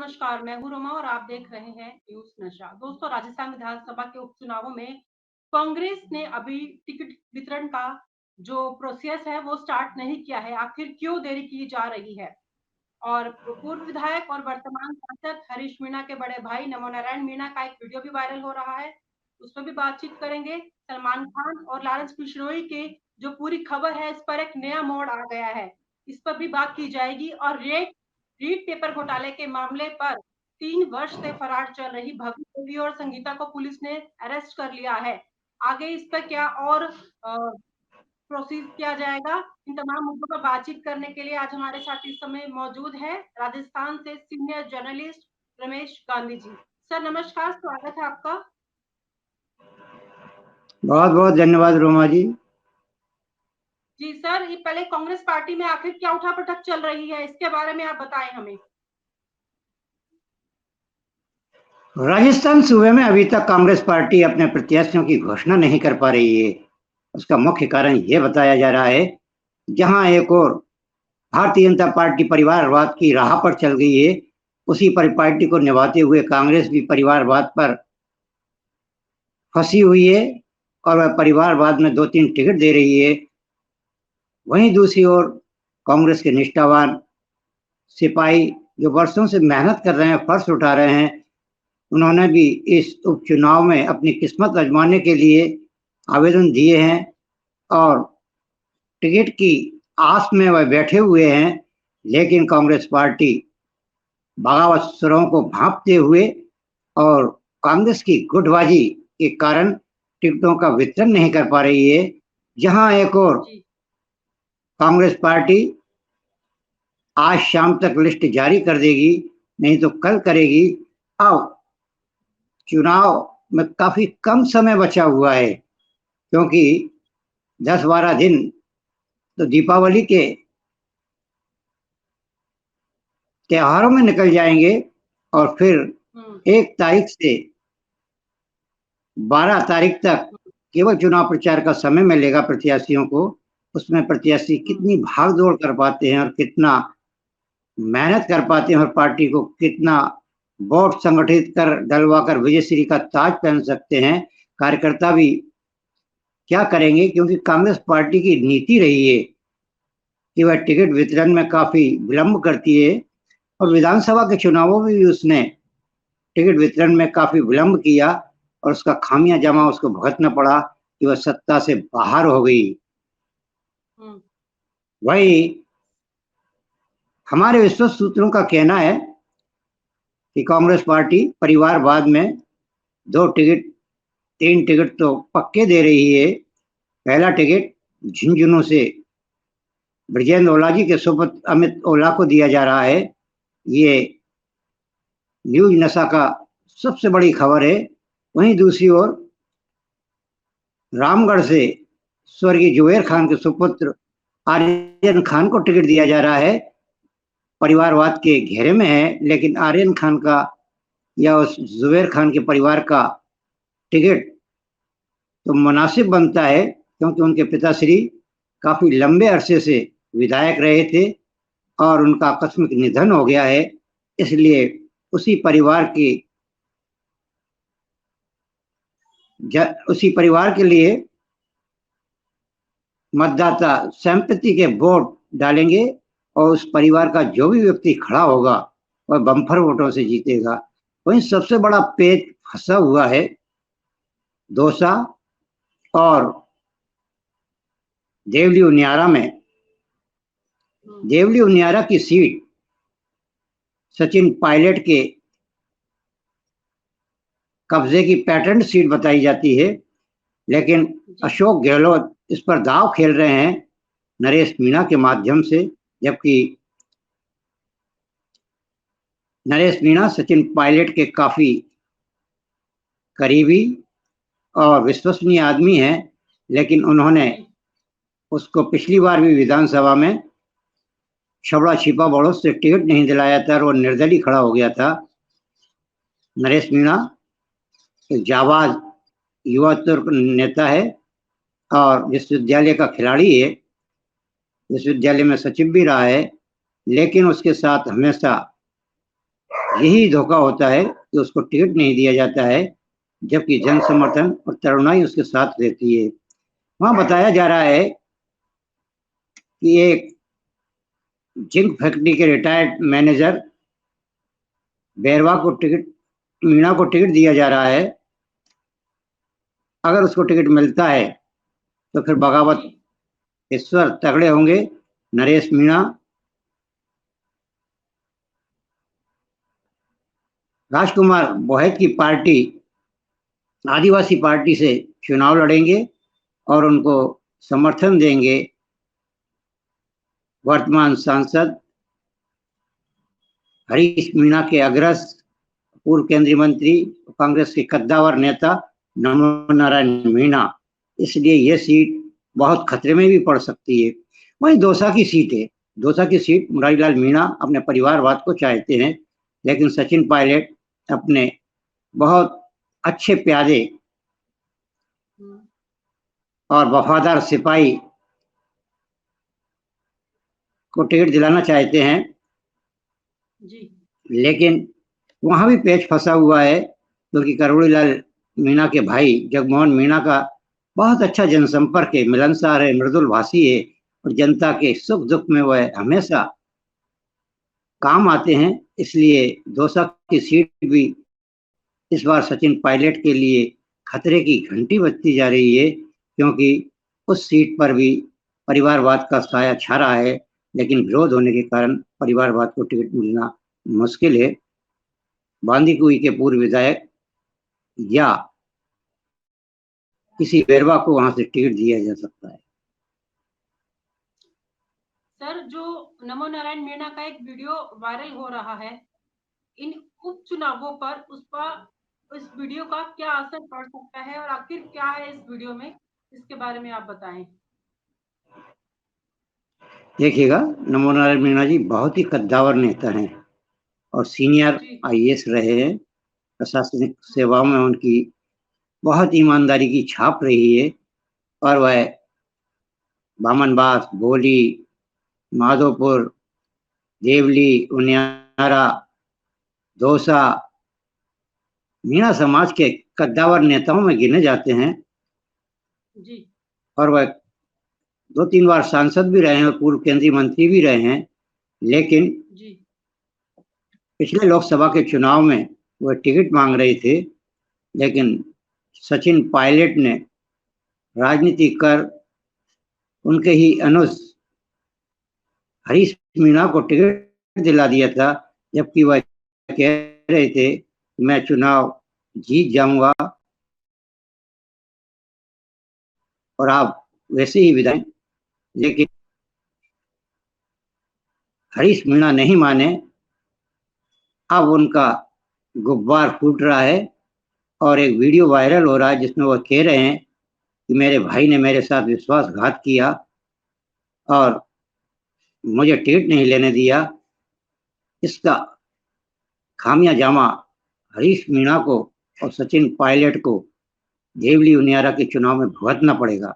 नमस्कार, मैं हूँ रोमा और आप देख रहे हैं न्यूज़ नशा। दोस्तों, राजस्थान विधानसभा के उपचुनावों में कांग्रेस ने अभी टिकट वितरण का जो प्रोसेस है वो स्टार्ट नहीं किया है। आखिर क्यों देरी की जा रही है? और पूर्व विधायक और वर्तमान सांसद हरीश मीणा के बड़े भाई नमो नारायण मीणा का एक वीडियो भी वायरल हो रहा है, उस पर भी बातचीत करेंगे। सलमान खान और लारेंस बिश्नोई के जो पूरी खबर है, इस पर एक नया मोड़ आ गया है, इस पर भी बात की जाएगी। और रीट पेपर घोटाले के मामले पर 3 वर्ष से फरार चल रही भव्य देवी और संगीता को पुलिस ने अरेस्ट कर लिया है। आगे इस पर क्या और प्रोसीड किया जाएगा, इन तमाम मुद्दों पर बातचीत करने के लिए आज हमारे साथ इस समय मौजूद है राजस्थान से senior journalist Ramesh Gandhi ji. Sir नमस्कार, स्वागत है आपका। बहुत बहुत धन्यवाद रोमा जी। जी सर, ये पहले कांग्रेस पार्टी में आखिर क्या उठापटक चल रही है, इसके बारे में आप बताएं हमें। राजस्थान सूबे में अभी तक कांग्रेस पार्टी अपने प्रत्याशियों की घोषणा नहीं कर पा रही है। उसका मुख्य कारण यह बताया जा रहा है, जहां एक और भारतीय जनता पार्टी परिवारवाद की राह पर चल गई है, उसी पार्टी को निभाते हुए कांग्रेस भी परिवारवाद पर फंसी हुई है और वह परिवारवाद में 2-3 टिकट दे रही है। वहीं दूसरी ओर कांग्रेस के निष्ठावान सिपाही जो वर्षों से मेहनत कर रहे हैं, फर्ज उठा रहे हैं, उन्होंने भी इस उपचुनाव में अपनी किस्मत आजमाने के लिए आवेदन दिए हैं और टिकट की आस में वह बैठे हुए हैं। लेकिन कांग्रेस पार्टी बगावत सुरों को भांपते हुए और कांग्रेस की गुटबाजी के कारण टिकटों का वितरण नहीं कर पा रही है। जहां एक और कांग्रेस पार्टी आज शाम तक लिस्ट जारी कर देगी, नहीं तो कल करेगी। अब चुनाव में काफी कम समय बचा हुआ है, क्योंकि 10-12 दिन तो दीपावली के त्योहारों में निकल जाएंगे और फिर 1 तारीख से 12 तारीख तक केवल चुनाव प्रचार का समय मिलेगा प्रत्याशियों को। उसमें प्रत्याशी कितनी भाग दौड़ कर पाते हैं और कितना मेहनत कर पाते हैं और पार्टी को कितना वोट संगठित कर डलवाकर विजयश्री का ताज पहन सकते हैं, कार्यकर्ता भी क्या करेंगे। क्योंकि कांग्रेस पार्टी की नीति रही है कि वह टिकट वितरण में काफी विलंब करती है और विधानसभा के चुनावों में भी उसने टिकट वितरण में काफी विलंब किया और उसका खामियाजामा उसको भुगतना पड़ा कि वह सत्ता से बाहर हो गई। वही हमारे विश्वस्त सूत्रों का कहना है कि कांग्रेस पार्टी परिवारवाद में 2 टिकट 3 टिकट तो पक्के दे रही है। पहला टिकट झुंझुनू से ब्रजेंद्र ओला जी के सुपुत्र अमित ओला को दिया जा रहा है। ये न्यूज नशा का सबसे बड़ी खबर है। वहीं दूसरी ओर रामगढ़ से स्वर्गीय जुबेर खान के सुपुत्र आर्यन खान को टिकट दिया जा रहा है। परिवारवाद के घेरे में है, लेकिन आर्यन खान का या उस जुबेर खान के परिवार का टिकट तो मुनासिब बनता है, क्योंकि उनके पिताश्री काफी लंबे अरसे से विधायक रहे थे और उनका आकस्मिक निधन हो गया है। इसलिए उसी परिवार के लिए मतदाता सहमति के वोट डालेंगे और उस परिवार का जो भी व्यक्ति खड़ा होगा वह बम्पर वोटों से जीतेगा। वहीं सबसे बड़ा पेच फंसा हुआ है दौसा और देवली उनियारा में। देवली उनियारा की सीट सचिन पायलट के कब्जे की पैटर्न सीट बताई जाती है, लेकिन अशोक गहलोत इस पर दांव खेल रहे हैं नरेश मीणा के माध्यम से, जबकि नरेश मीणा सचिन पायलट के काफी करीबी और विश्वसनीय आदमी हैं। लेकिन उन्होंने उसको पिछली बार भी विधानसभा में छबड़ा छिपा बड़ों से टिकट नहीं दिलाया था और वो निर्दलीय खड़ा हो गया था। नरेश मीणा एक जाबाज युवा तुर्क नेता है और विश्वविद्यालय का खिलाड़ी है, विश्वविद्यालय में सचिव भी रहा है, लेकिन उसके साथ हमेशा यही धोखा होता है कि उसको टिकट नहीं दिया जाता है, जबकि जन समर्थन और तरुणाई उसके साथ रहती है। वहां बताया जा रहा है कि एक जिंक फैक्ट्री के रिटायर्ड मैनेजर बैरवा को टिकट मीणा को टिकट दिया जा रहा है। अगर उसको टिकट मिलता है तो फिर बगावत ईश्वर तगड़े होंगे। नरेश मीणा राजकुमार बोहत की पार्टी आदिवासी पार्टी से चुनाव लड़ेंगे और उनको समर्थन देंगे वर्तमान सांसद हरीश मीणा के अग्रज पूर्व केंद्रीय मंत्री कांग्रेस के कद्दावर नेता नमो नारायण मीणा। इसलिए यह सीट बहुत खतरे में भी पड़ सकती है। वहीं दौसा की सीट है। दौसा की सीट मुरारीलाल मीणा अपने परिवारवाद को चाहते हैं, लेकिन सचिन पायलट अपने बहुत अच्छे प्यादे और वफादार सिपाही को टिकट दिलाना चाहते हैं जी। लेकिन वहां भी पेच फंसा हुआ है, क्योंकि करोड़ीलाल मीणा के भाई जगमोहन मीणा का बहुत अच्छा जनसंपर्क है, मिलनसार है, मृदुल भाषी है और जनता के सुख दुख में वह हमेशा काम आते हैं। इसलिए दौसा की सीट भी इस बार सचिन पायलट के लिए खतरे की घंटी बजती जा रही है, क्योंकि उस सीट पर भी परिवारवाद का साया छा रहा है, लेकिन विरोध होने के कारण परिवारवाद को टिकट मिलना मुश्किल है। बांदीकुई के पूर्व विधायक या किसी बैरवा को वहां से टिकट दिया जा सकता है। सर, जो नमो नारायण मीणा का एक वीडियो वायरल हो रहा है इन उपचुनावों पर, उस वीडियो का क्या असर पड़ सकता है और आखिर क्या है इस वीडियो में, इसके बारे में आप बताएं। देखिएगा, नमो नारायण मीणा जी बहुत ही कद्दावर नेता हैं और सीनियर आईएएस रहे हैं। प्रशासनिक सेवाओं में उनकी बहुत ईमानदारी की छाप रही है और वह बामनबास, भोली, माधोपुर, देवली, उनियारा, दौसा मीणा समाज के कद्दावर नेताओं में गिने जाते हैं जी। और वह 2-3 बार सांसद भी रहे हैं और पूर्व केंद्रीय मंत्री भी रहे हैं। लेकिन जी। पिछले लोकसभा के चुनाव में वह टिकट मांग रहे थे, लेकिन सचिन पायलट ने राजनीति कर उनके ही अनुज हरीश मीणा को टिकट दिला दिया था, जबकि वह कह रहे थे मैं चुनाव जीत जाऊंगा और आप वैसे ही विधायक। लेकिन हरीश मीणा नहीं माने। अब उनका गुब्बार फूट रहा है और एक वीडियो वायरल हो रहा है जिसमें वह कह रहे हैं कि मेरे भाई ने मेरे साथ विश्वासघात किया और मुझे टिकट नहीं लेने दिया। इसका खामियाजामा हरीश मीणा को और सचिन पायलट को देवली उनियारा के चुनाव में भुगतना पड़ेगा।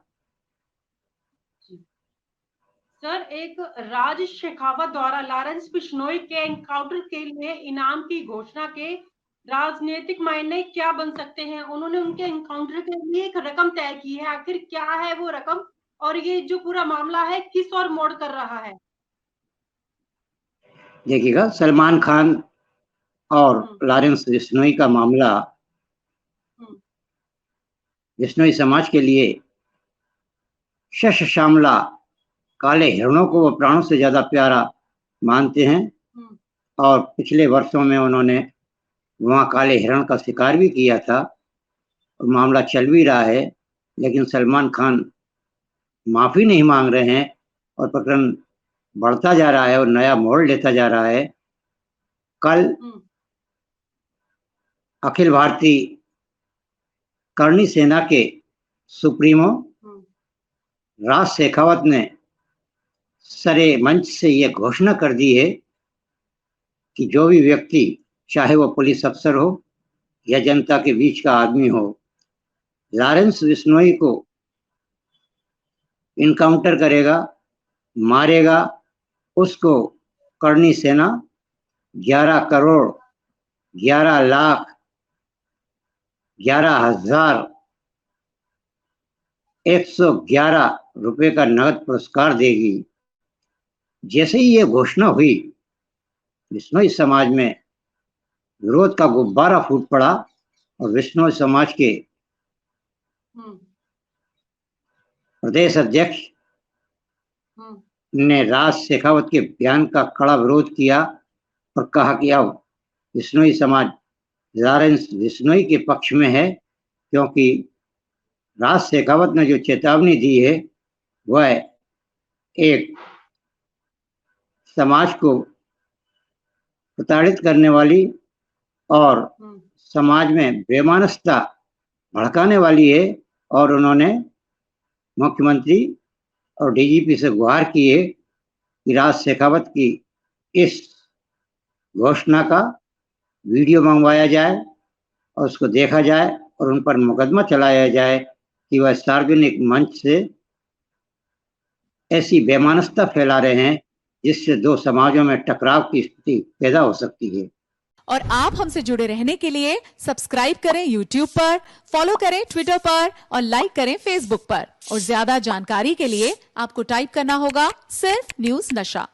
सर, एक राज शेखावत द्वारा लॉरेंस बिश्नोई के एनकाउंटर के लिए इनाम की घोषणा के राजनीतिक मायने क्या बन सकते हैं? उन्होंने उनके एनकाउंटर के लिए एक रकम तय की है, आखिर क्या है वो रकम और ये जो पूरा मामला है किस ओर मोड़ कर रहा है? देखिएगा, सलमान खान और लॉरेंस बिश्नोई का मामला बिश्नोई समाज के लिए शश श्यामला काले हिरणों को वो प्राणों से ज्यादा प्यारा मानते हैं और पिछले वर्षों में उन्होंने वहां काले हिरण का शिकार भी किया था और मामला चल भी रहा है, लेकिन सलमान खान माफी नहीं मांग रहे हैं और प्रकरण बढ़ता जा रहा है और नया मोड़ लेता जा रहा है। कल अखिल भारतीय करणी सेना के सुप्रीमो राज शेखावत ने सरे मंच से यह घोषणा कर दी है कि जो भी व्यक्ति, चाहे वो पुलिस अफसर हो या जनता के बीच का आदमी हो, लॉरेंस बिश्नोई को इनकाउंटर करेगा, मारेगा, उसको करणी सेना 11 करोड़ 11,11,111 रुपए का नगद पुरस्कार देगी। जैसे ही ये घोषणा हुई, बिश्नोई समाज में विरोध का गुब्बारा फूट पड़ा और बिश्नोई समाज के प्रदेश अध्यक्ष ने राज शेखावत के बयान का कड़ा विरोध किया और कहा कि अब बिश्नोई समाज लॉरेंस बिश्नोई के पक्ष में है, क्योंकि राज शेखावत ने जो चेतावनी दी है वह एक समाज को प्रताड़ित करने वाली और समाज में बेमानसता भड़काने वाली है। और उन्होंने मुख्यमंत्री और डीजीपी से गुहार की है कि राज शेखावत की इस घोषणा का वीडियो मंगवाया जाए और उसको देखा जाए और उन पर मुकदमा चलाया जाए कि वह सार्वजनिक मंच से ऐसी बेमानसता फैला रहे हैं जिससे दो समाजों में टकराव की स्थिति पैदा हो सकती है। और आप हमसे जुड़े रहने के लिए सब्सक्राइब करें YouTube पर, फॉलो करें Twitter पर और लाइक करें Facebook पर। और ज्यादा जानकारी के लिए आपको टाइप करना होगा सिर्फ न्यूज़ नशा।